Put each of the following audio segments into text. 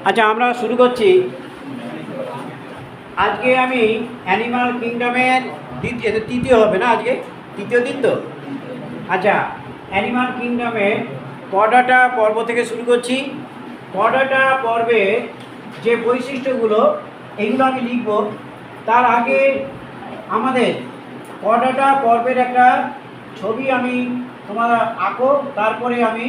আচ্ছা, আমরা শুরু করছি। আজকে আমি অ্যানিমাল কিংডমের তৃতীয় হবে না, আজকে তৃতীয় দিন তো। আচ্ছা, অ্যানিমাল কিংডমের কর্ডাটা পর্ব থেকে শুরু করছি। কর্ডাটা পর্বে যে বৈশিষ্ট্যগুলো এগুলো আমি লিখব। তার আগে আমাদের কর্ডাটা পর্বের একটা ছবি আমি তোমরা আঁকো, তারপরে আমি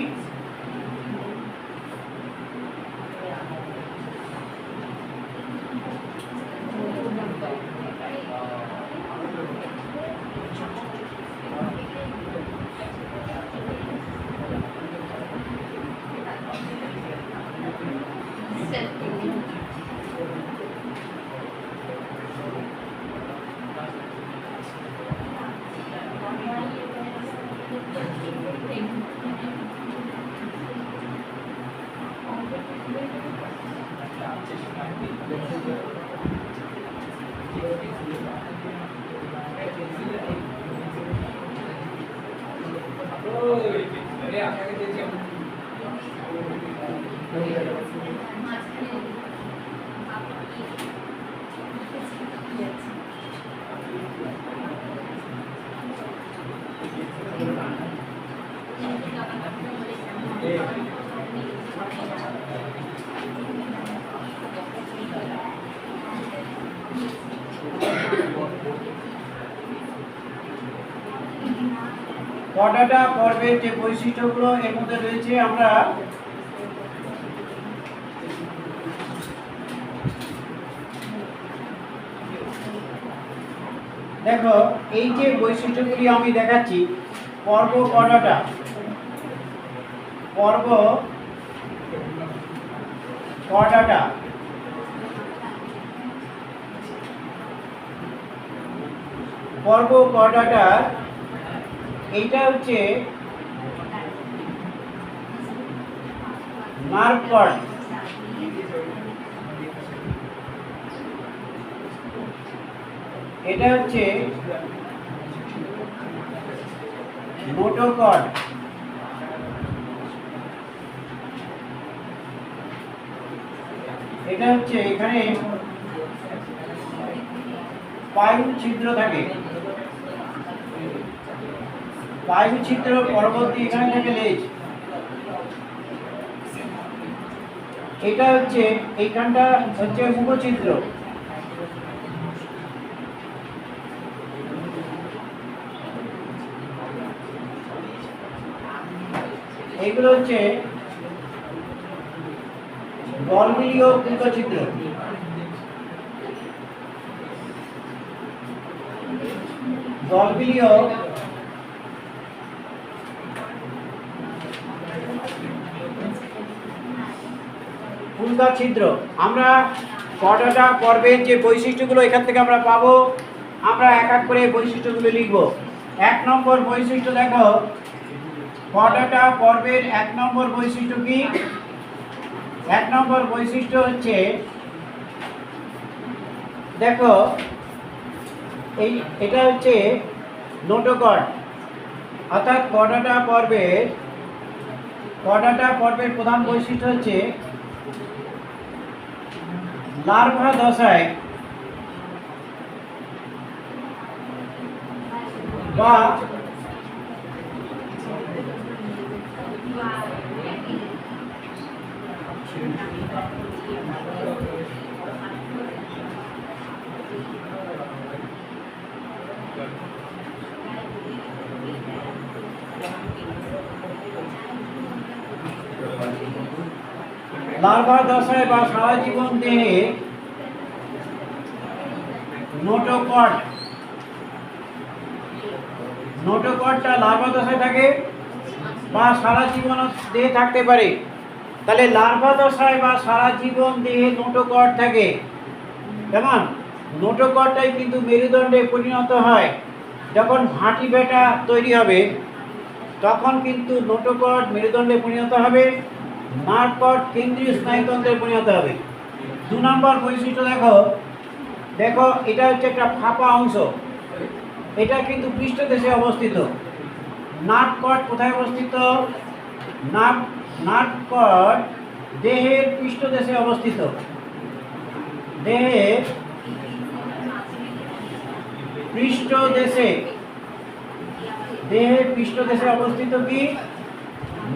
কর্ডাটা পর্বের যে বৈশিষ্ট্যগুলো এর মধ্যে রয়েছে, আমরা দেখো এই যে বৈশিষ্ট্যগুলি আমি দেখাচ্ছি, পর্ব কর্ডাটা পর্ব কর্ডাটা পর্ব কর্ডাটা এইটা হচ্ছে নার্ভ কর্ড। এটা হচ্ছে নোটোকর্ড। এটা হচ্ছে এখানে পায়ু ছিদ্র থাকে, পায়ু ছিদ্র পরবর্তী এখানে থাকে লেজ। এটা হচ্ছে এইখানটা হচ্ছে মুখছিদ্র। এগুলো হচ্ছে গলবিলীয় পুঙ্কছিদ্র। গলবিলীয় ছিদ্র। আমরা কর্ডাটা পর্বের যে বৈশিষ্ট্যগুলো এখান থেকে আমরা পাবো, আমরা এক এক করে বৈশিষ্ট্যগুলো লিখব। 1 নম্বর বৈশিষ্ট্য দেখো, কর্ডাটা পর্বের 1 নম্বর বৈশিষ্ট্য কি? 1 নম্বর বৈশিষ্ট্য হচ্ছে, দেখো এটা হচ্ছে নোটোকর্ড, অর্থাৎ কর্ডাটা পর্বের প্রধান বৈশিষ্ট্য হচ্ছে লার্ভা দশায় বা লার্ভা দশায় বা সারা জীবন দেহে নোটোকর্ডটা লার্ভা দশায় থাকে বা সারা জীবন দেহে থাকতে পারে। তাহলে লার্ভা দশায় বা সারা জীবন দেহে নোটোকর্ড থাকে। যেমন নোটোকর্ডটাই কিন্তু মেরুদণ্ডে পরিণত হয়। যখন ভাঁটি বেটা তৈরি হবে তখন কিন্তু নোটোকর্ড মেরুদণ্ডে পরিণত হবে, নার্ভ কর্ড কেন্দ্রীয় স্নায়ুতন্ত্রে পরিণত হবে। 2 নম্বর বৈশিষ্ট্য দেখো, এটা হচ্ছে একটা ফাঁপা অংশ। এটা কিন্তু পৃষ্ঠদেশে অবস্থিত। নার্ভ কর্ড কোথায় অবস্থিত? নার্ভ কর্ড দেহের পৃষ্ঠদেশে অবস্থিত। দেহের পৃষ্ঠদেশে, দেহের পৃষ্ঠদেশে অবস্থিত কি?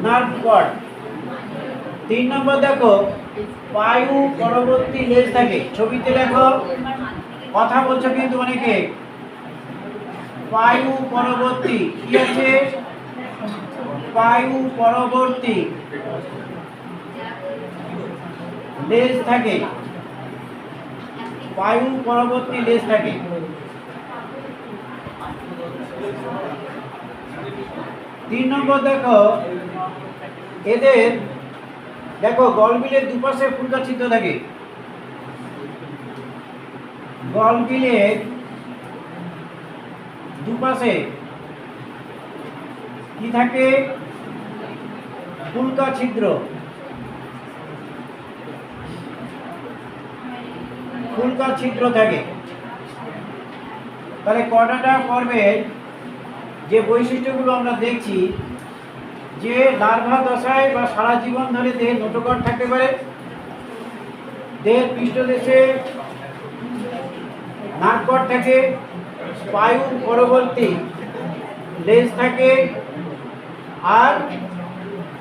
Nerve cord. 3 নম্বর দেখো, বায়ু পরবর্তী লেজ থাকে। ছবিতে দেখো, কথা বলছো কিন্তু অনেকে। বায়ু পরবর্তী কি আছে? বায়ু পরবর্তী লেজ থাকে। বায়ু পরবর্তী লেজ থাকে। 3 নম্বর দেখো, এদের দেখো গলবিলের দুপাশে ফুলকা ছিদ্র থাকে। গলবিলের দুপাশে কি থাকে? ফুলকা ছিদ্র। ফুলকা ছিদ্র থাকে। তাহলে কর্ডাটা পর্বের যে বৈশিষ্ট্যগুলো আমরা দেখছি, যে লার্ভা দশায় বা সারা জীবন ধরে দেহে নোটোকর্ড থাকতে পারে, দেহের পৃষ্ঠদেশে নার্ভ কর্ড থাকে, বায়ু পরবর্তী লেজ থাকে, আর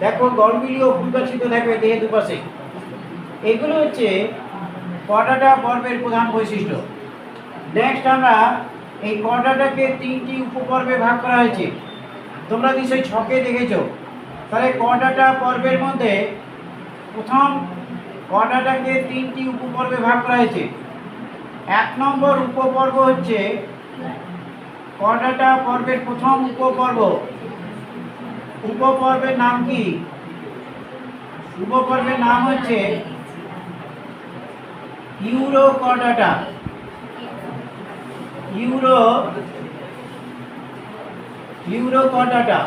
দেখো গলবিলীয় ফুলকা ছিদ্র থাকবে দেহের দুপাশে। এগুলো হচ্ছে কর্ডাটা পর্বের প্রধান বৈশিষ্ট্য। নেক্সট আমরা এই কর্ডাটাকে 3টি উপপর্বে ভাগ করা হয়েছে। তোমরা নিশ্চয়ই ছকে দেখেছো। তাহলে কর্ডাটা পর্বের মধ্যে প্রথম কর্ডাটাকে 3টি উপপর্বে ভাগ করা হয়েছে। 1 নম্বর উপপর্ব হচ্ছে কর্ডাটা পর্বের প্রথম উপপর্ব। উপপর্বের নাম কি? উপপর্বের নাম হচ্ছে ইউরোকর্ডাটা। ইউরোকর্ডাটা।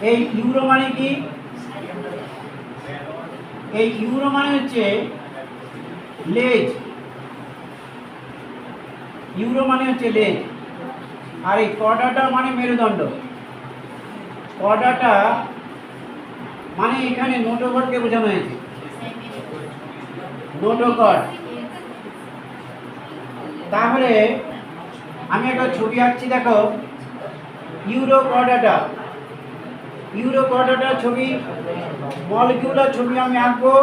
এই ইউরো মানে কি? এই ইউরো মানে হচ্ছে লেজ। ইউরো মানে হচ্ছে লেজ। আর এই কর্ডাটা মানে মেরুদণ্ড। কর্ডাটা মানে এখানে নোটোকর্ডকে বোঝানো হয়েছে। নোটোকর্ড। তাহলে আমি একটা ছবি আঁকছি, দেখো ইউরোকর্ডাটা। ইউরোকর্ডাটা ছবি, মলিকিউলার ছবি আমি আঁকবো।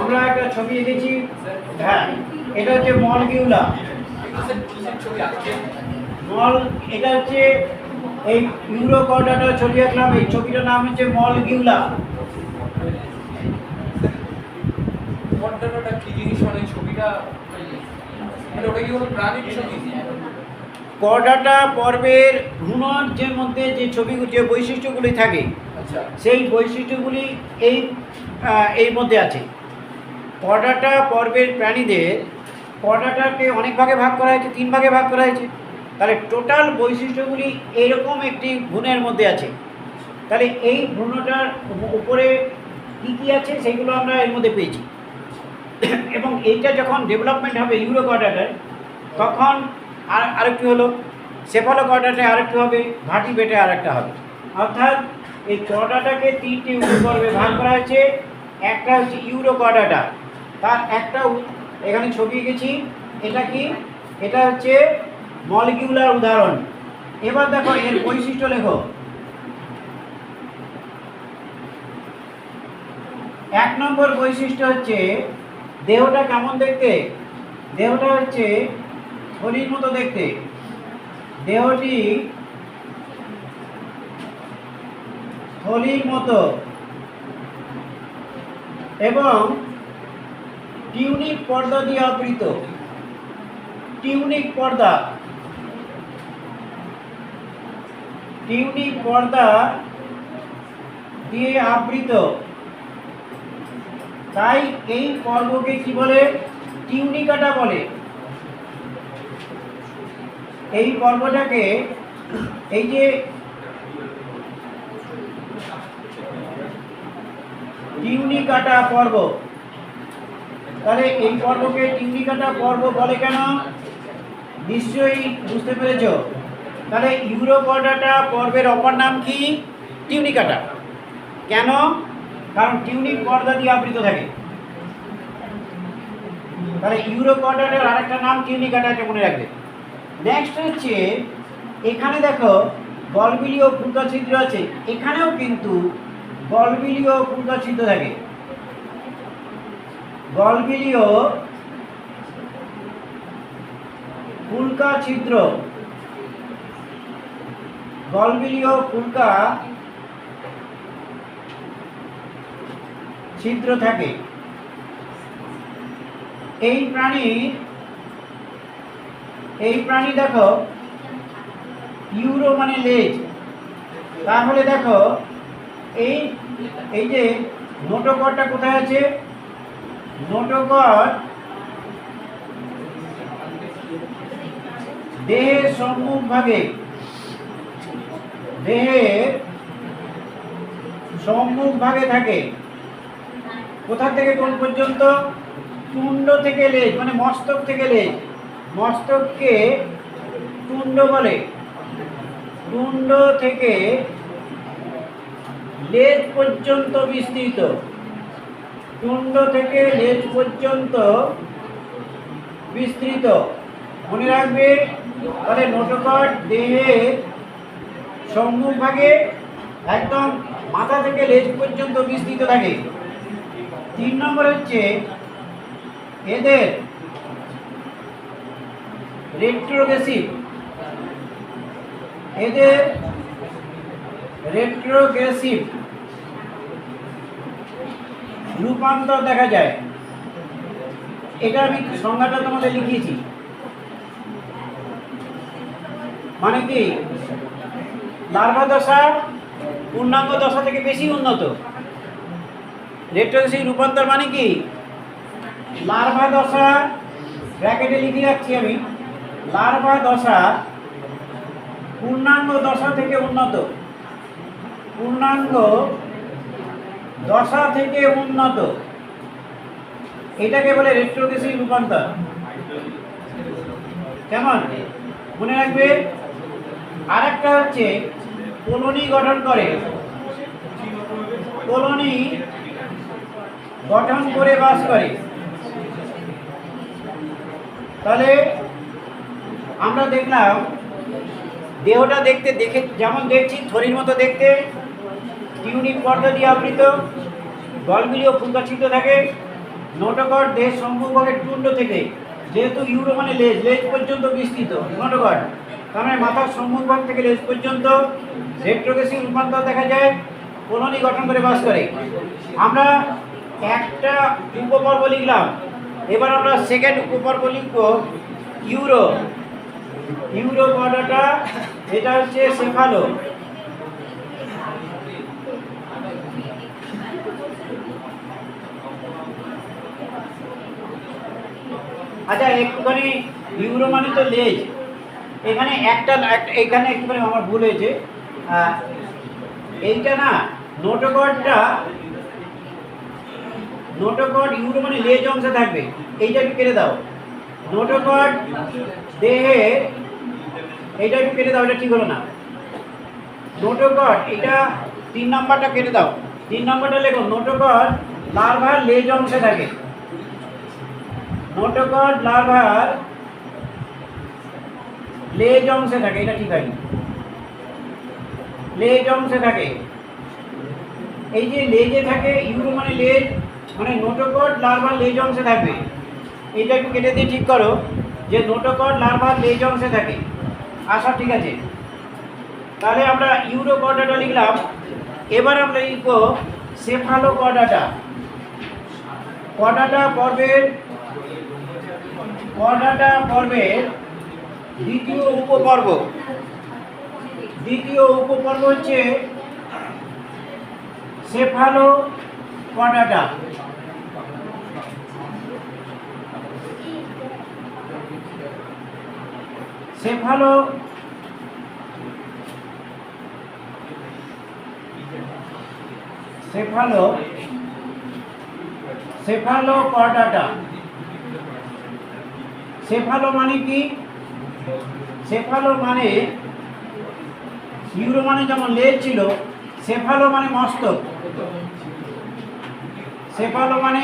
আমরা একটা ছবি এঁকেছি। হ্যাঁ, এটা হচ্ছে মলকিউলা। এটা হচ্ছে এই ইউরোকর্ডাটার ছবি আঁকলাম। এই ছবিটার নাম হচ্ছে মলকিউলা। কর্ডাটাটা কি জিনিস? মানে ছবিটা মানে ওটা কি কোনো প্রাণীর ছবি? কর্ডাটা পর্বের ভ্রূণের যে মধ্যে যে ছবি, যে বৈশিষ্ট্যগুলি থাকে, আচ্ছা, সেই বৈশিষ্ট্যগুলি এই মধ্যে আছে। কর্ডাটা পর্বের প্রাণীদের কর্ডাটাকে অনেক ভাগে ভাগ করা হয়েছে, 3 ভাগে ভাগ করা হয়েছে। তাহলে টোটাল বৈশিষ্ট্যগুলি এইরকম একটি ভ্রূণের মধ্যে আছে। তাহলে এই ভ্রূণটার উপরে কী কী আছে সেগুলো আমরা এর মধ্যে পেয়েছি। এবং এইটা যখন ডেভেলপমেন্ট হবে ইউরোকর্ডাটার, তখন আরেকটি হলো সেফালোকর্ডাটায় আরেকটা হবে, ভার্টিব্রেটে আরেকটা হবে। অর্থাৎ এই কর্ডাটাকে তিনটি উপপর্বে ভাগ করা হয়েছে। একটা হচ্ছে ইউরোকর্ডাটা, তার একটা এখানে ছবি এঁকেছি। এটা কি? এটা হচ্ছে মলিকিউলার উদাহরণ। এবার দেখো এর বৈশিষ্ট্য লেখো। 1 নম্বর বৈশিষ্ট্য হচ্ছে দেহটা কেমন দেখতে? দেহটা হচ্ছে থলির মতো দেখতে। দেহটি থলির মতো এবং টিউনিক পর্দা দিয়ে আবৃত। টিউনিক পর্দা, টিউনিক পর্দা দিয়ে আবৃত। তাই এই পর্বকে কি বলে? টিউনিকাটা বলে। এই পর্বটাকে, এই যে টিউনিকাটা পর্ব, তাহলে এই পর্বকে টিউনিকাটা পর্ব বলে কেন? নিশ্চয়ই বুঝতে পেরেছ। তাহলে ইউরোকর্ডাটা পর্বের অপর নাম কি? টিউনিকাটা। কেন? কারণ টিউনিক পর্দা দিয়ে আবৃত থাকে। তাহলে ইউরোকর্ডাটার আরেকটা নাম টিউনিকাটা, এটা মনে রাখবে। নেক্সট হচ্ছে এখানে দেখো গলবিলীয় ফুলকা ছিদ্র আছে। এখানেও কিন্তু গলবিলীয় ফুলকা ছিদ্র থাকে। গলবিলীয় ফুলকা ছিদ্র, গলবিলীয় ফুলকা ছিদ্র থাকে। এই প্রাণী দেখো ইউরো মানে লেজ। তাহলে দেখো এই যে নোটোকর্ডটা কোথায় আছে? নোটোকর্ড দেহের সম্মুখ ভাগে, দেহের সম্মুখ ভাগে থাকে। কোথা থেকে কোন পর্যন্ত? তুণ্ড থেকে লেজ, মানে মস্তক থেকে লেজ। মস্তককে তুণ্ড বলে। তুণ্ড থেকে লেজ পর্যন্ত বিস্তৃত। তুণ্ড থেকে লেজ পর্যন্ত বিস্তৃত। মনে রাখবে। তাহলে নোটোকর্ড দেহের সম্মুখ ভাগে একদম মাথা থেকে লেজ পর্যন্ত বিস্তৃত থাকে। 3 নম্বর হচ্ছে এদের রেট্রোগ্রেসিভ, এদের রেট্রোগ্রেসিভ রূপান্তর দেখা যায়। এটা আমি সংজ্ঞাটা তোমাদের লিখিয়েছি। মানে কি? লার্ভা দশা পূর্ণাঙ্গ দশা থেকে বেশি উন্নত। রেট্রোগ্রেসিভ রূপান্তর মানে কি? লার্ভা দশা, ব্র্যাকেটে লিখে রাখছি আমি, লার্ভা দশা পূর্ণাঙ্গ দশা থেকে উন্নত। পূর্ণাঙ্গ দশা থেকে উন্নত, এটাকে বলে রেট্রোগ্রেসিভ রূপান্তর। কেমন? মনে রাখবে। আরেকটা হচ্ছে কলোনি গঠন করে। কলোনি গঠন করে বাস করে। তাহলে আমরা দেখলাম দেহটা দেখে যেমন দেখছি থলির মতো দেখতে, টিউনিক পর্দা দিয়ে আবৃত, গলবিলীয় ফুলকা ছিদ্র থাকে। নোটোকর্ড দেহের সম্মুখভাগে তুণ্ড থেকে, যেহেতু ইউরো মানে লেজ, লেজ পর্যন্ত বিস্তৃত নোটোকর্ড, তার মানে মাথার সম্মুখভাগ থেকে লেজ পর্যন্ত। রেট্রোগ্রেসিভ রূপান্তর দেখা যায়, কলোনি গঠন করে বাস করে। আমরা একটা উপপর্ব লিখলাম। এবার আমরা সেকেন্ড উপপর্ব লিখব ইউরো। ইউরোকর্ডাটা, এটা হচ্ছে সেফালো। আচ্ছা, একটুখানি ইউরো মানে তো লেজ। এখানে এখানে একটুখানি আমার ভুল হয়েছে। এইটা না, নোটোকর্ড ইউরো মানে লেজ অংশে থাকবে। এইটা একটু কেটে দাও। নোটোকর্ড দেহের এইটা একটু কেটে দাও, এটা ঠিক হলো না। নোটোকট এটা 3 নাম্বারটা কেটে দাও। 3 নাম্বারটা লেখো, নোটোকট লার্ভার লেজ অংশে থাকে। নোটোকট লার্ভার লেজ অংশে থাকে, এটা ঠিক হয়নি। লেজ অংশে থাকে। এই যে লেজে থাকে, ইউরো মানে লেজ, মানে নোটোকট লার্ভার লেজ অংশে থাকবে। এইটা একটু কেটে দিয়ে ঠিক করো যে নোটোকট লার্ভার লেজ অংশে থাকে। আশা ঠিক আছে। তাহলে আমরা ইউরোকর্ডাটা লিখলাম। এবার আমরা লিখব সেফালোকর্ডাটা। কর্ডাটা পর্বের দ্বিতীয় উপপর্ব। দ্বিতীয় উপপর্ব হচ্ছে সেফালোকর্ডাটা। সেফালোকর্ডাটা। সেফালো মানে কি? সেফালো মানে ইউরো মানে যেমন লেজ ছিল, সেফালো মানে মস্তক। সেফালো মানে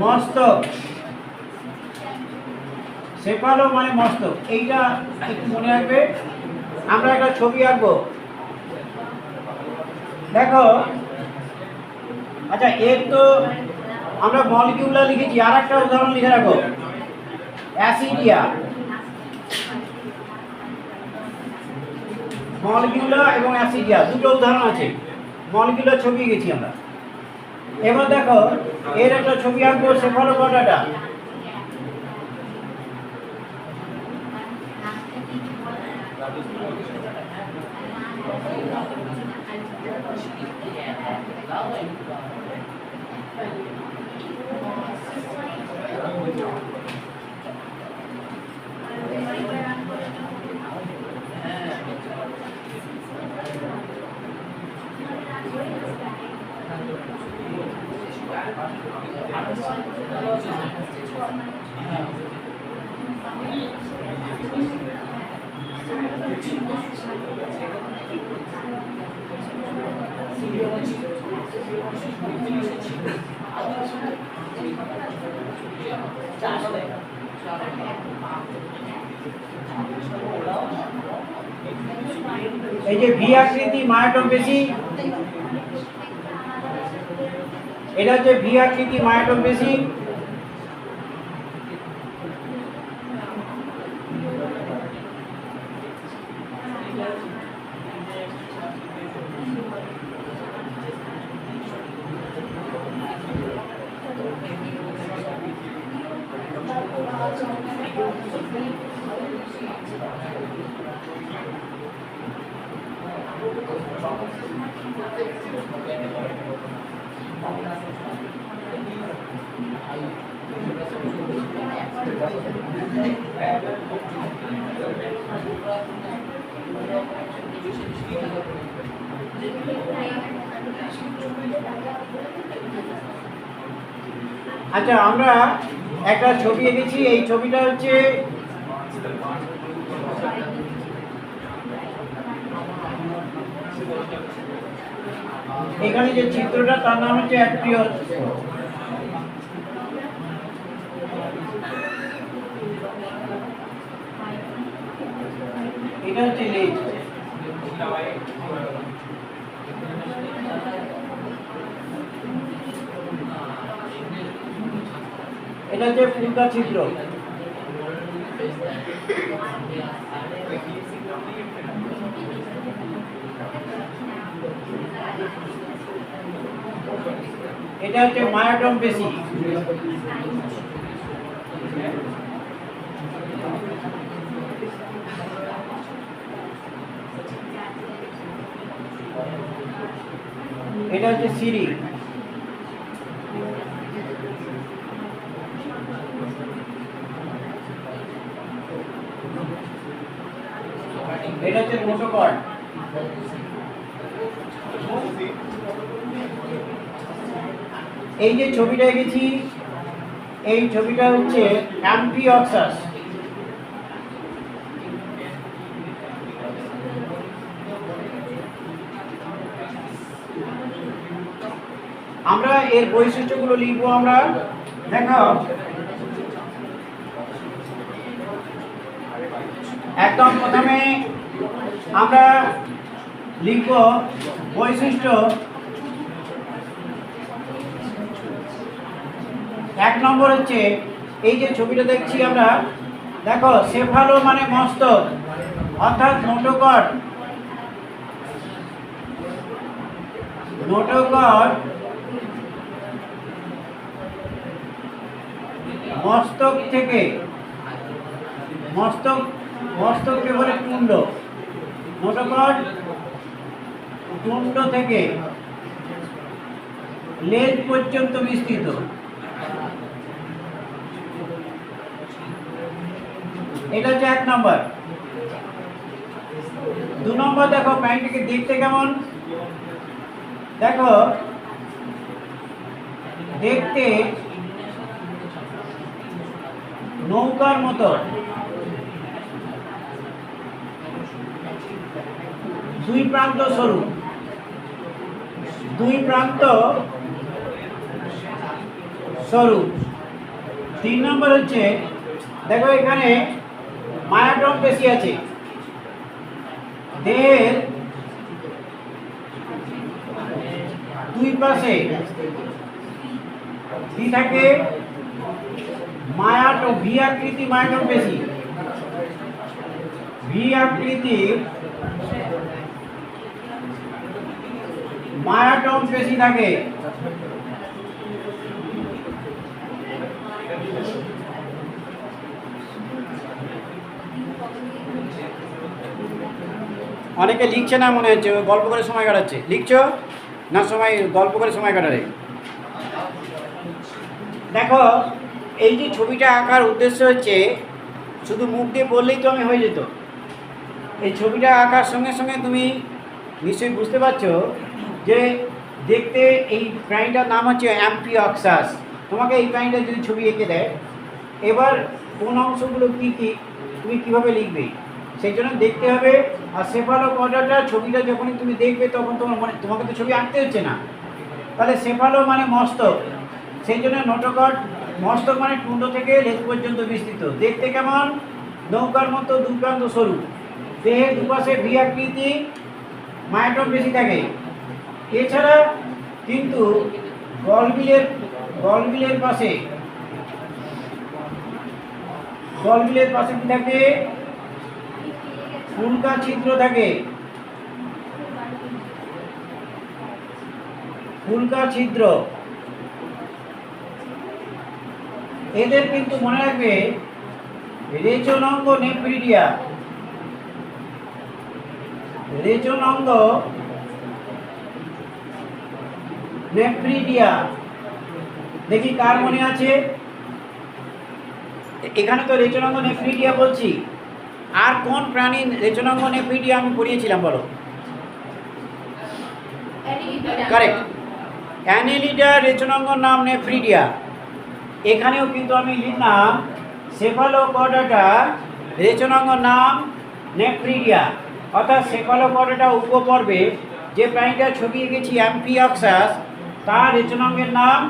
মস্তক। সেফালো মানে মস্তক, এইটা একটু মনে রাখবে। আমরা একটা ছবি আঁকবো, দেখো। আচ্ছা, এর তো আমরা মলিকিউলা লিখেছি, আর একটা উদাহরণ লিখে রাখো, অ্যাসিডিয়া। মলিকিউলা এবং অ্যাসিডিয়া দুটো উদাহরণ আছে। মলিকিউলার ছবি গেছি আমরা। এবার দেখো, এর একটা ছবি আঁকবো, সেফালোকর্ডাটা। এই যে ভি আকৃতি মায়োটোম-পেশী, এটা হচ্ছে ভি আকৃতি মায়োটোম-পেশী। আচ্ছা, আমরা একটা ছবি এঁকেছি। এই ছবিটা হচ্ছে এখানে যে চিত্রটা, তার নাম হচ্ছে অ্যাট্রিয়স। এটা হচ্ছে লেজ। এটা হচ্ছে ফুলকা ছিদ্র। এটা হচ্ছে মায়োটোম-পেশী। এটা হচ্ছে সিরি। এটা হচ্ছে নোটোকট। এই যে ছবিটা এঁকেছি, এই ছবিটা হচ্ছে অ্যাম্ফিওক্সাস। আমরা এর বৈশিষ্ট্যগুলো লিখবো আমরা। দেখো একদম প্রথমে আমরা লিখব বৈশিষ্ট্য। 1 নম্বর হচ্ছে এই যে ছবিটা দেখছি আমরা, দেখো সেফালো মানে মস্তক অর্থাৎ নোটোকট। নোটোকট মস্তক থেকে, মস্তককে বলে তুণ্ড। নোটোকট তুণ্ড থেকে লেজ পর্যন্ত বিস্তৃত। এটা হচ্ছে 1 নম্বর। 2 নম্বর দেখো প্যান্টটিকে দেখতে কেমন। দেখো দেখতে নৌকার মতো, দুই প্রান্ত সরু, দুই প্রান্ত সরু। 3 নম্বর হচ্ছে দেখো এখানে মায়াটম পেশি আছে। দেহের দুই পাশে কি থাকে, মায়াটম, ভি আকৃতি মায়াটম পেশি। ভি আকৃতির মায়াটম পেশি থাকে। অনেকে লিখছে না মনে হচ্ছে, গল্প করে সময় কাটাচ্ছে। লিখছো না সময় গল্প করে সময় কাটারে? দেখো এই যে ছবিটা আঁকার উদ্দেশ্য হচ্ছে, শুধু মুখ দিয়ে বললেই তো আমি হয়ে যেত। এই ছবিটা আঁকার সঙ্গে সঙ্গে তুমি নিশ্চয়ই বুঝতে পারছো যে দেখতে এই প্রাণীটার নাম হচ্ছে অ্যাম্পিওক্সাস। তোমাকে এই প্রাণীটার যদি ছবি এঁকে দেয়, এবার কোন অংশগুলো কী কী তুমি কীভাবে লিখবে সেই জন্য দেখতে হবে। আর সেফালোপডাটা ছবিটা যখনই তুমি দেখবে তখন তোমার মনে, তোমাকে তো ছবি আঁকতে হচ্ছে না, তাহলে সেফালো মানে মস্তক, সেই জন্য নোটোকট। মস্তক মানে তুণ্ড থেকে লেজ পর্যন্ত বিস্তৃত। দেখতে কেমন, নৌকার মতো দুই প্রান্ত সরু। দেহের দুপাশে ভি আকৃতি মায়াটম বেশি থাকে। এছাড়া কিন্তু গলবিলের পাশে কি থাকে, ফুলকা ছিদ্র থাকে। ফুলকা ছিদ্র এদের কিন্তু মনে রাখবে রেচনাঙ্গ নেফ্রিডিয়া। রেচনাঙ্গ নেফ্রিডিয়া দেখি কার মনে আছে। এখানে তো রেচনাঙ্গ নেফ্রিডিয়া বলছি, আর কোন প্রাণী রেচনাঙ্গ নেফ্রিডিয়া আমি পড়িয়েছিলাম বলো? কারেক্ট, অ্যানেলিডা রেচনাঙ্গ নাম নেফ্রিডিয়া। এখানেও কিন্তু আমি লিখলাম সেফালোপডাটা রেচনাঙ্গ নাম নেফ্রিডিয়া, অর্থাৎ সেফালোপডাটা উপপর্বে যে প্রাণীটার ছবি এঁকেছি অ্যাম্পিওক্সাস, তার রেচনাঙ্গের নাম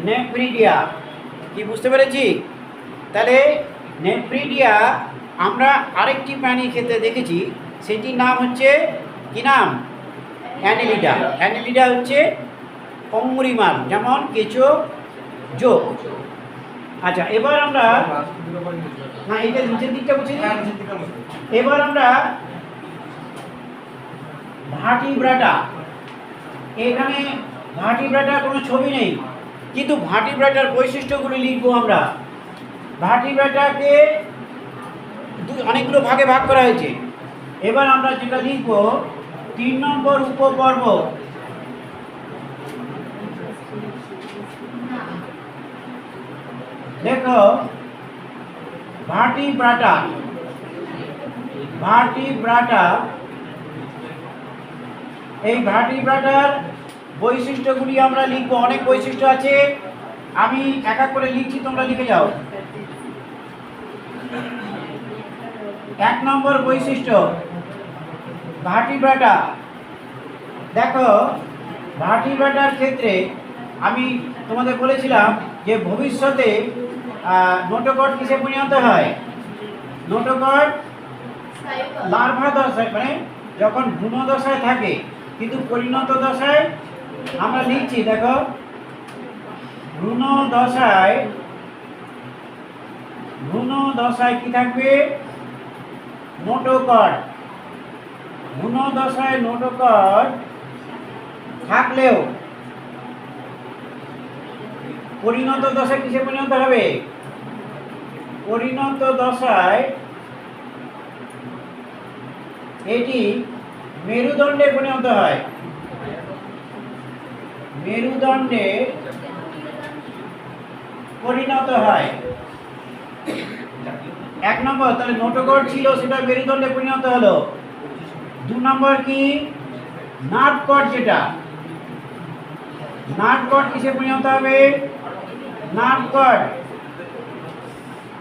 নেফ্রিডিয়া। কি বুঝতে পেরেছি? তাহলে নেফ্রিডিয়া আমরা আরেকটি প্রাণীর ক্ষেত্রে দেখেছি, সেটির নাম হচ্ছে কি নাম? অ্যানেলিডা। অ্যানেলিডা হচ্ছে অঙ্গুরিমাল, যেমন কেঁচো, জোক। আচ্ছা এবার আমরা, না এটা নিচের দিকটা বুঝে নিই। এবার আমরা ভার্টিব্রাটা, এখানে ভার্টিব্রাটার কোনো ছবি নেই, কিন্তু ভার্টিব্রাটার বৈশিষ্ট্যগুলি লিখবো আমরা। ভার্টিব্রাটাকে অনেকগুলো ভাগে ভাগ করা হয়েছে। এবার আমরা যেটা লিখব 3 নম্বর উপপর্ব। দেখো ভার্টিব্রাটা, এই ভার্টিব্রাটার বৈশিষ্ট্যগুলি আমরা লিখব। অনেক বৈশিষ্ট্য আছে, আমি এক এক করে লিখছি, তোমরা লিখে যাও। 1 নম্বর বৈশিষ্ট্য ভার্টিব্রাটা। দেখো ভার্টিব্রাটার ক্ষেত্রে আমি তোমাদের বলেছিলাম যে ভবিষ্যতে নোটোকট কিসে পরিণত হয়? নোটোকট লার্ভা দশায়, মানে যখন ভ্রূণ দশায় থাকে, কিন্তু পরিণত দশায় আমরা লিখছি, দেখো ভ্রূণ দশায় কি থাকবে? নোটোকট। ভ্রূণ দশায় নোটোকট থাকলেও পরিণত দশায় কিসে পরিণত হবে? পরিণত দশায় এটি মেরুদণ্ডে পরিণত হয়। মেরুদণ্ডে পরিণত হয়। 1 নম্বর, তাহলে নোটোকট ছিল, সেটা মেরুদণ্ডে পরিণত হলো। 2 নম্বর কি? নার্ভ কট, যেটা নার্ভ কট কিসে পরিণত হবে? নার্ভ কট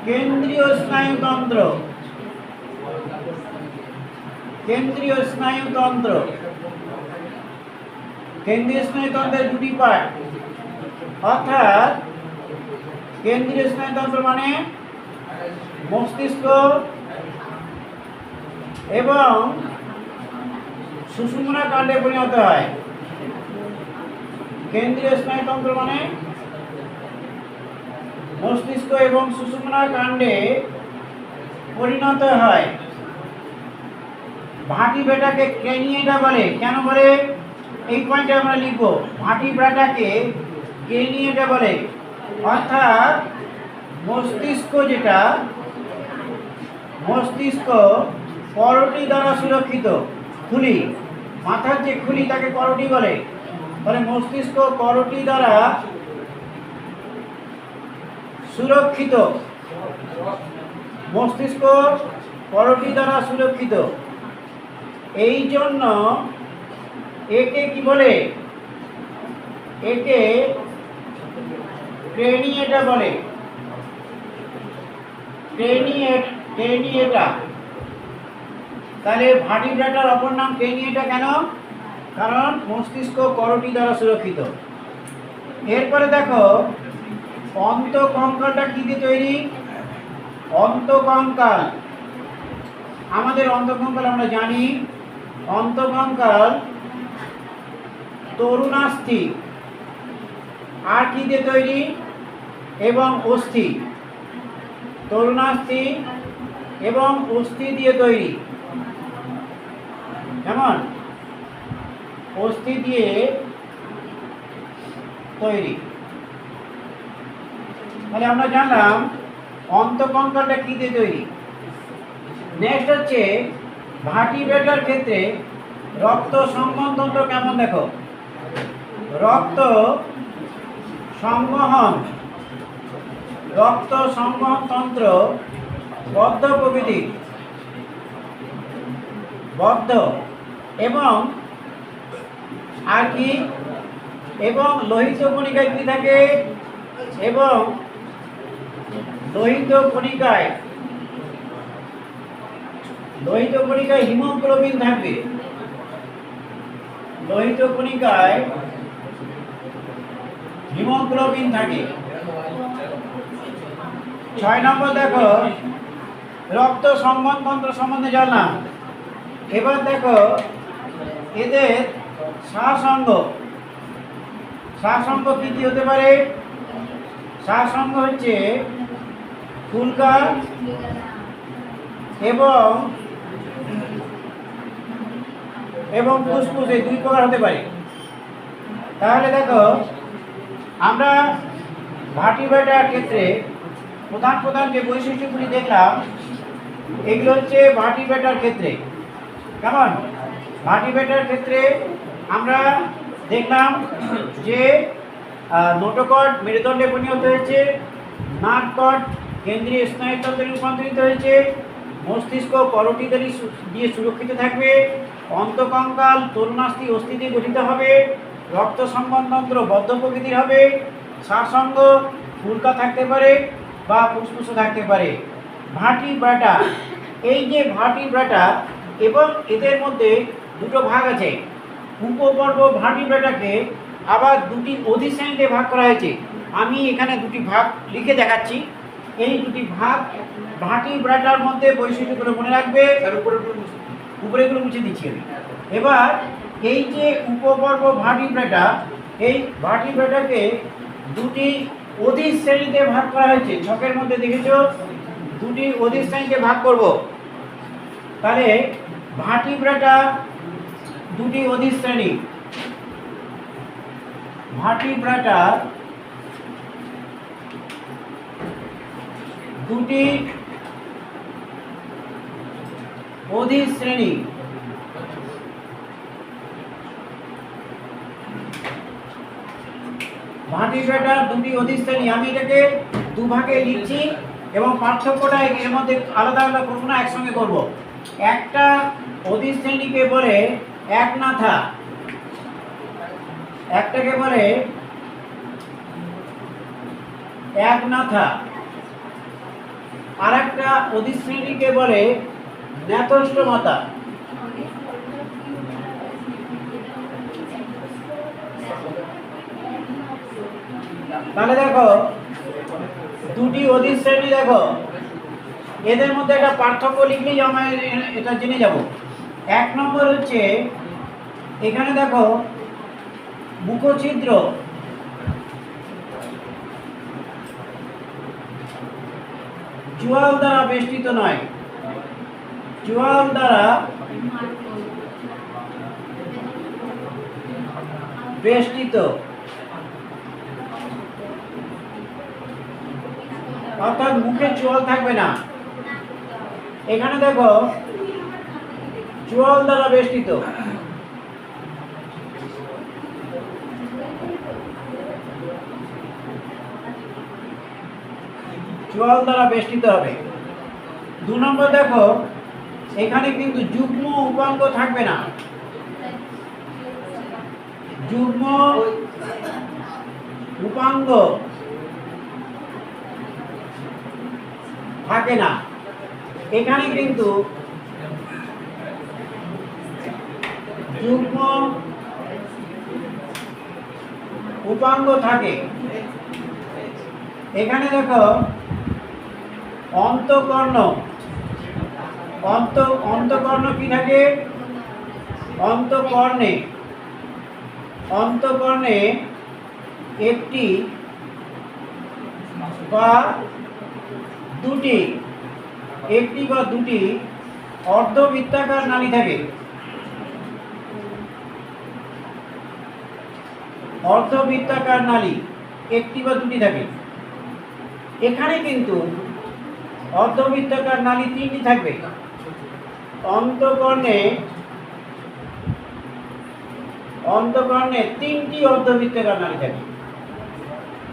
কেন্দ্রীয় স্নায়ুতন্ত্র। কেন্দ্রীয় স্নায়ুতন্ত্র, কেন্দ্রীয় স্নায়ুতন্ত্রের দুটি পার্ট, অর্থাৎ কেন্দ্রীয় স্নায়ুতন্ত্র মানে মস্তিষ্ক এবং সুষুম্না কাণ্ডে পরিণত হয়। কেন্দ্রীয় স্নায়ুতন্ত্র মানে মস্তিষ্ক এবং সুষুম্না কাণ্ডে পরিণত হয়। ভার্টিব্রেটাকে ক্রেনিয়েটা বলে। কেন বলে? এই পয়েন্টে আমরা লিখব, ভার্টিব্রেটাকে ক্রেনিয়েটা বলে, অর্থাৎ মস্তিষ্ক, যেটা মস্তিষ্ক করোটি দ্বারা সুরক্ষিত। খুলি, মাথার যে খুলি তাকে করোটি বলে। তাহলে মস্তিষ্ক করোটি দ্বারা সুরক্ষিত। মস্তিষ্ক করোটি দ্বারা সুরক্ষিত। এই জন্য একে কি বলে? একে ক্রেনিয়েটা বলে। ক্রেনিয়েটা। তাহলে ভার্টিব্রেটার অপর নাম ক্রেনিয়েটা কেন? কারণ মস্তিষ্ক করোটি দ্বারা সুরক্ষিত। এরপরে দেখো অন্তঃকঙ্কালটা কি দিয়ে তৈরি? অন্তঃকঙ্কাল, আমাদের অন্তঃকঙ্কাল আমরা জানি, অন্তঃকঙ্কাল তরুণাস্থি আর কি দিয়ে তৈরি? এবং অস্থি। তরুণাস্থি এবং অস্থি দিয়ে তৈরি। যেমন অস্থি দিয়ে তৈরি। তাহলে আমরা জানলাম অন্তঃকঙ্কালটা কি দিয়ে তৈরি। নেক্সট হচ্ছে ভার্টিব্রেটার ক্ষেত্রে রক্ত সংবহনতন্ত্র কেমন দেখো। রক্ত সংবহনতন্ত্র বদ্ধ প্রকৃতির, বদ্ধ এবং আর কি, এবং লোহিত কণিকায় কি থাকে? এবং লোহিত কণিকায় হিমোগ্লোবিন থাকবে। লোহিত কণিকায় হিমোগ্লোবিন থাকে। 6 নম্বর দেখো রক্ত সংবহনতন্ত্র সম্বন্ধে জানলাম। এবার দেখো এদের শ্বাসঅঙ্গ কি কি হতে পারে? শ্বাসঅঙ্গ হচ্ছে ফুলকা এবং ফুসফুস, এই 2 প্রকার হতে পারে। তাহলে দেখো আমরা ভার্টিব্রেটার ক্ষেত্রে প্রধান যে বৈশিষ্ট্যগুলি দেখলাম, এগুলো হচ্ছে ভার্টিব্রেটার ক্ষেত্রে। কেমন? ভার্টিব্রেটার ক্ষেত্রে আমরা দেখলাম যে নোটোকট মেরুদণ্ডে পরিণত হয়েছে, নার্ভ কট কেন্দ্রীয় স্নায়ুতন্ত্রে রূপান্তরিত হয়েছে, মস্তিষ্ক করোটি দিয়ে সুরক্ষিত থাকবে, অন্তঃকঙ্কাল তরুণাস্থি অস্থি দিয়ে গঠিত হবে, রক্ত সংবহনতন্ত্র বদ্ধ প্রকৃতির হবে, শ্বাসঅঙ্গ ফুলকা থাকতে পারে বা ফুসফুসও থাকতে পারে। ভার্টিব্রেটা, এই যে ভার্টিব্রেটা, এবং এদের মধ্যে দুটো ভাগ আছে। উপপর্ব ভার্টিব্রেটাকে আবার দুটি অধিশ্রেণীতে ভাগ করা হয়েছে। আমি এখানে দুটি ভাগ লিখে দেখাচ্ছি। এই দুটি ভাগ ভার্টিব্রাটার মধ্যে বৈশিষ্ট্যগুলো মনে রাখবে। স্যার উপরে উপরেগুলো মুছে দিচ্ছি আমি। এবার এই যে উপপর্ব ভার্টিব্রাটা, এই ভার্টিব্রাটাকে দুটি অধিশ্রেণীতে ভাগ করা হয়েছে। ছকের মধ্যে দেখেছো দুটি অধিশ্রেণীতে ভাগ করব। তাহলে ভার্টিব্রাটা দুটি অধিশ্রেণী, ভার্টিব্রাটা দুটি অধিশ্রেণী। ভার্টিব্রাটার দুটি অধিশ্রেণী। আমি এটাকে দুভাগে লিখছি এবং পার্থক্যটা এর মধ্যে আলাদা আলাদা করবো না, একসঙ্গে করব। একটা অধিশ্রেণীকে বলে একনাথা, একটাকে বলে একনাথা, আর একটা অধিশ্রেণীকে বলে ন্যাতষ্টমাতা। তাহলে দেখো দুটি অধিশ্রেণী, দেখো এদের মধ্যে একটা পার্থক্য লিখলেই আমরা এটা জেনে যাব। এক নম্বর হচ্ছে এখানে দেখো মুখছিদ্র চোয়াল দ্বারা বেষ্টিত নয়, চোয়াল দ্বারা বেষ্টিত, অর্থাৎ মুখে চোয়াল থাকবে না। এখানে দেখো চোয়াল দ্বারা বেষ্টিত। চোয়াল দ্বারা বেষ্টিত হবে। দু নম্বর দেখো এখানে কিন্তু যুগ্ম উপাঙ্গ থাকবে না, যুগ্ম উপাঙ্গ থাকে না। এখানে কিন্তু যুগ্ম উপাঙ্গ থাকে। এখানে দেখো অন্তঃকর্ণ, অন্তঃকর্ণ কি থাকে? অন্তঃকর্ণে, অন্তঃকর্ণে একটি বা দুটি, একটি বা দুটি অর্ধবৃত্তাকার নালী থাকে। অর্ধবৃত্তাকার নালী একটি বা দুটি থাকে। এখানে কিন্তু অর্ধবৃত্তাকার নালী তিনটি থাকবে। অন্তঃকর্ণে, অন্তঃকর্ণে তিনটি অর্ধবৃত্তাকার নালী থাকে,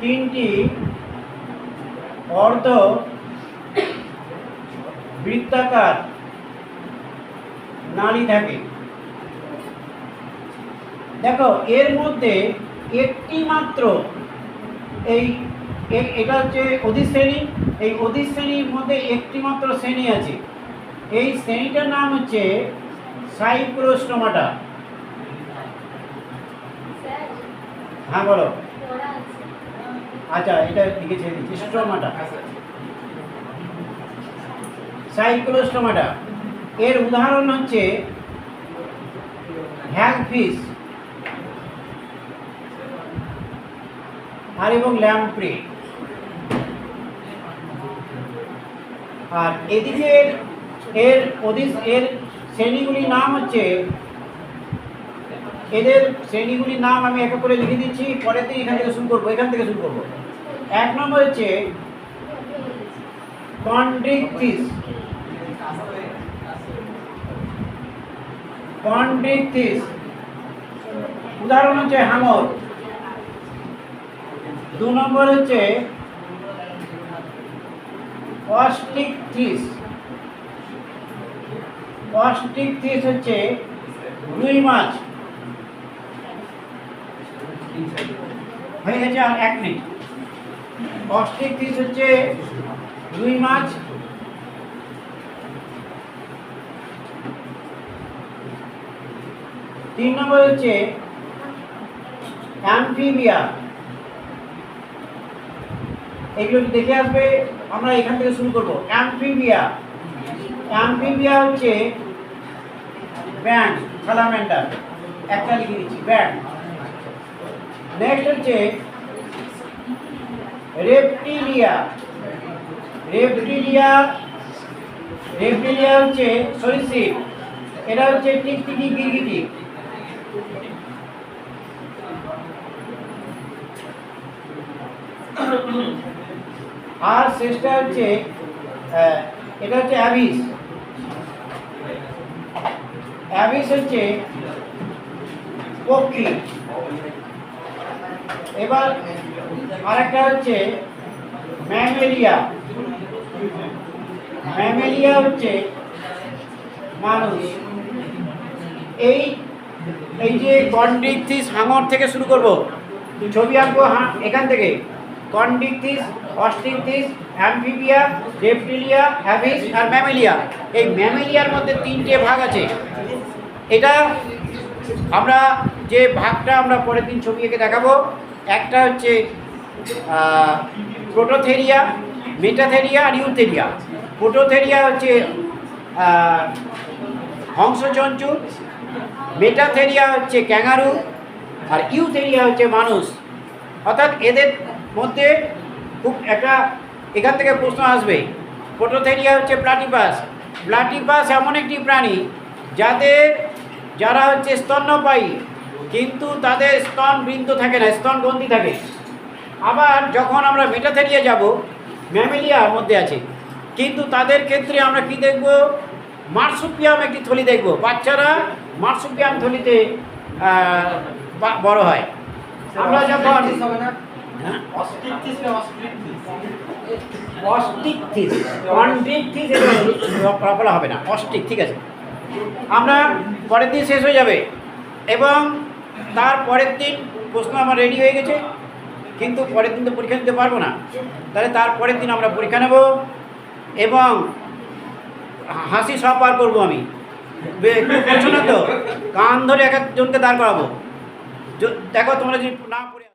তিনটি অর্ধবৃত্তাকার নালী থাকে। দেখো এর মধ্যে একটি মাত্র এটা হচ্ছে অধিশ্রেণী। এই অধিশ্রেণীর মধ্যে একটি মাত্র শ্রেণী আছে। এই শ্রেণীটার নাম হচ্ছে সাইক্লোস্টোমাটা। হ্যাঁ বলো। আচ্ছা এটা লিখেছে স্টোমাটা, সাইক্লোস্টোমাটা। এর উদাহরণ হচ্ছে হ্যাগফিশ আর এবং ল্যাম্প্রে। আর এদিকে এর শ্রেণীগুলির নাম হচ্ছে, এদের শ্রেণীগুলির নাম আমি এক করে লিখে দিচ্ছি, পরের দিন এখান থেকে শুরু করবো, এখান থেকে শুরু করবো। এক নম্বর হচ্ছে কন্ড্রিকথিস, কন্ড্রিকথিস উদাহরণ হচ্ছে হাঙর। দু নম্বর হচ্ছে অস্টিকথিস, অস্টিকথিস হচ্ছে রুই মাছ। হয়ে গেছে আর এক মিনিট। অস্টিকথিস হচ্ছে রুই মাছ। তিন নম্বর হচ্ছে অ্যামফিবিয়া। এগুলো দেখে আসবে, আমরা এখান থেকে শুরু করব। অ্যামফিবিয়া, অ্যামফিবিয়া হচ্ছে ব্যান্ড, সালামেন্ডার, একটা লিখে দিচ্ছি ব্যান্ড। নেক্সট হচ্ছে রেপটিলিয়া, রেপটিলিয়া, রেপটিলিয়া হচ্ছে সরীসৃপ, এটা হচ্ছে টিকটিকি গিরগিটি। আর শেষটা হচ্ছে এটা হচ্ছে অ্যাবিস। অ্যাবিস হচ্ছে পক্ষী। এবার আরেকটা হচ্ছে ম্যামেলিয়া। ম্যামেলিয়া হচ্ছে মানুষ। এই এই যে কন্ড্রিকথিস, হাঙর থেকে শুরু করব, ছবি আঁকবো এখান থেকে। কন্ড্রিকথিস, অস্ট্রিকথিস, অ্যামফিবিয়া, রেপটিলিয়া, অ্যাবিস আর ম্যামেলিয়া। এই ম্যামেলিয়ার মধ্যে তিনটে ভাগ আছে। এটা আমরা যে ভাগটা আমরা পরের দিন ছবি এঁকে দেখাবো, একটা হচ্ছে প্রোটোথেরিয়া, মেটাথেরিয়া আর ইউথেরিয়া। প্রোটোথেরিয়া হচ্ছে হংসচঞ্চু, মেটাথেরিয়া হচ্ছে ক্যাঙ্গারু, আর ইউথেরিয়া হচ্ছে মানুষ। অর্থাৎ এদের মধ্যে খুব একটা এখান থেকে প্রশ্ন আসবে। প্রোটোথেরিয়া হচ্ছে প্লাটিপাস। প্লাটিপাস এমন একটি প্রাণী যারা হচ্ছে স্তন্যপায়ী, কিন্তু তাদের স্তন বৃন্ত থাকে না, স্তন গ্রন্থি থাকে। আবার যখন আমরা মেটাথেরিয়া যাব, ম্যামেলিয়ার মধ্যে আছে, কিন্তু তাদের ক্ষেত্রে আমরা কি দেখব, মার্সুপিয়াম একটি থলি দেখব। বাচ্চারা মার্সুপিয়াম থলিতে বড় হয়। আমরা যখন অস্টিকথিস, কন্ড্রিকথিস বলা হবে না, অস্টিক, ঠিক আছে। আমরা পরের দিন শেষ হয়ে যাবে এবং তার পরের দিন প্রশ্ন আমার রেডি হয়ে গেছে, কিন্তু পরের দিন তো পরীক্ষা দিতে পারবো না। তাহলে তার পরের দিন আমরা পরীক্ষা নেব এবং হাসি সব পার করবো। আমি একটু বলছো না তো, কান ধরে এক একজনকে দাঁড় করাবো। দেখো তোমরা যদি না